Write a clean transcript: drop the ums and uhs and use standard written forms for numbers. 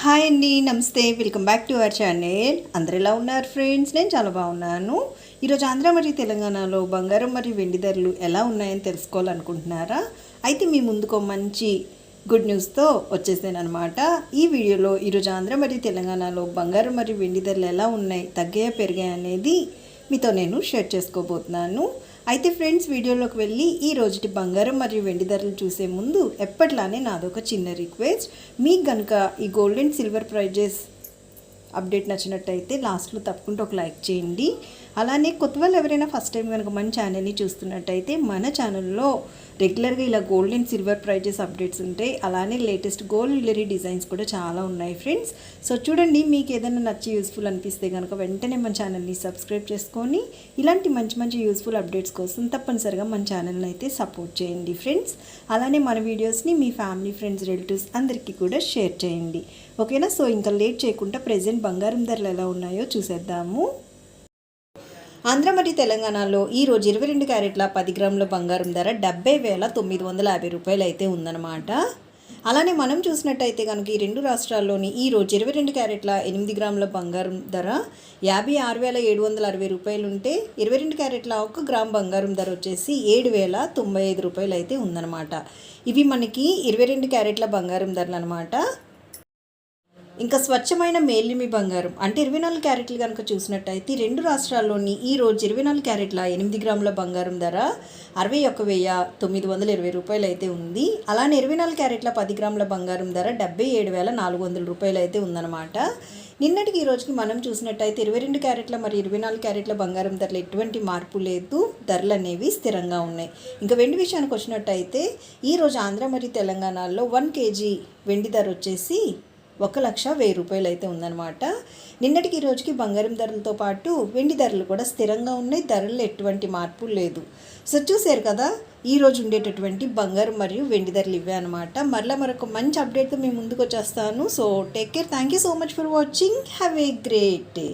Hi అండి, నమస్తే. Welcome back to our channel. అందరు ఎలా ఉన్నారు ఫ్రెండ్స్? నేను చాలా బాగున్నాను. ఈరోజు ఆంధ్ర మరియు తెలంగాణలో బంగారం మరియు వెండి ధరలు ఎలా ఉన్నాయని తెలుసుకోవాలనుకుంటున్నారా? అయితే మీ ముందుకు మంచి గుడ్ న్యూస్తో వచ్చేసానమాట. ఈ వీడియోలో ఈరోజు ఆంధ్ర మరియు తెలంగాణలో బంగారం మరియు వెండి ధరలు ఎలా ఉన్నాయి, తగ్గాయా పెరిగాయి అనేది మీతో నేను షేర్ చేసుకోబోతున్నాను. అయితే ఫ్రెండ్స్, వీడియోలోకి వెళ్ళి ఈ రోజుటి బంగారం మరియు వెండి ధరలు చూసే ముందు ఎప్పట్లానే నాదొక చిన్న రిక్వెస్ట్. మీకు కనుక ఈ gold and silver prices update నచ్చినట్టయితే లాస్ట్లో తప్పకుండా ఒక లైక్ చేయండి. అలానే కొత్త వాళ్ళు ఎవరైనా ఫస్ట్ టైం కనుక మన ఛానల్ని చూస్తున్నట్టయితే మన ఛానల్లో రెగ్యులర్గా ఇలా gold and silver prices updates ఉంటాయి. అలానే లేటెస్ట్ గోల్డ్ జ్యువెలరీ డిజైన్స్ కూడా చాలా ఉన్నాయి ఫ్రెండ్స్. సో చూడండి, మీకు ఏదైనా నచ్చి యూస్ఫుల్ అనిపిస్తే కనుక వెంటనే మన ఛానల్ని సబ్స్క్రైబ్ చేసుకొని ఇలాంటి మంచి మంచి యూస్ఫుల్ అప్డేట్స్ కోసం తప్పనిసరిగా మన ఛానల్ని అయితే సపోర్ట్ చేయండి ఫ్రెండ్స్. అలానే మన వీడియోస్ని మీ ఫ్యామిలీ, ఫ్రెండ్స్, రిలేటివ్స్ అందరికీ కూడా షేర్ చేయండి. ఓకేనా? సో ఇంకా లేట్ చేయకుండా ప్రెజెంట్ బంగారం ధరలు ఎలా ఉన్నాయో చూసేద్దాము. ఆంధ్ర మరియు తెలంగాణలో ఈరోజు 22 క్యారెట్ల 10 గ్రాముల బంగారం ధర 70,950 రూపాయలు అయితే ఉందన్నమాట. అలానే మనం చూసినట్టయితే కనుక ఈ రెండు రాష్ట్రాల్లోని ఈరోజు 22 క్యారెట్ల 8 గ్రాముల బంగారం ధర 56,760 రూపాయలు ఉంటే 22 క్యారెట్ల 1 గ్రామ్ బంగారం ధర వచ్చేసి 7,095 రూపాయలు అయితే ఉందన్నమాట. ఇవి మనకి 22 క్యారెట్ల బంగారం ధరలు అనమాట. ఇంకా స్వచ్ఛమైన మేలిమి బంగారం అంటే 24 క్యారెట్లు కనుక చూసినట్టయితే రెండు రాష్ట్రాల్లోని ఈరోజు 24 క్యారెట్ల 8 గ్రాముల బంగారం ధర 61,920 రూపాయలు అయితే ఉంది. అలానే 24 క్యారెట్ల 10 గ్రాముల బంగారం ధర 77,400 రూపాయలు అయితే ఉందన్నమాట. నిన్నటికి ఈ రోజుకి మనం చూసినట్టయితే 22 క్యారెట్ల మరి 24 క్యారెట్ల బంగారం ధరలు ఎటువంటి మార్పు లేదు, ధరలు అనేవి స్థిరంగా ఉన్నాయి. ఇంకా వెండి విషయానికి వచ్చినట్టయితే ఈరోజు ఆంధ్ర మరియు తెలంగాణలో 1 కేజీ వెండి ధర వచ్చేసి 1,10,000 రూపాయలు అయితే ఉందన్నమాట. నిన్నటికి ఈ రోజుకి బంగారం ధరలతో పాటు వెండి ధరలు కూడా స్థిరంగా ఉన్నాయి, ధరలు ఎటువంటి మార్పు లేదు. సో చూసారు కదా, ఈరోజు ఉండేటటువంటి బంగారం మరియు వెండి ధరలు ఇవే అనమాట. మరలా మరొక మంచి అప్డేట్తో మేము ముందుకు వచ్చేస్తాను. So take care. Thank you so much for watching. Have a great day.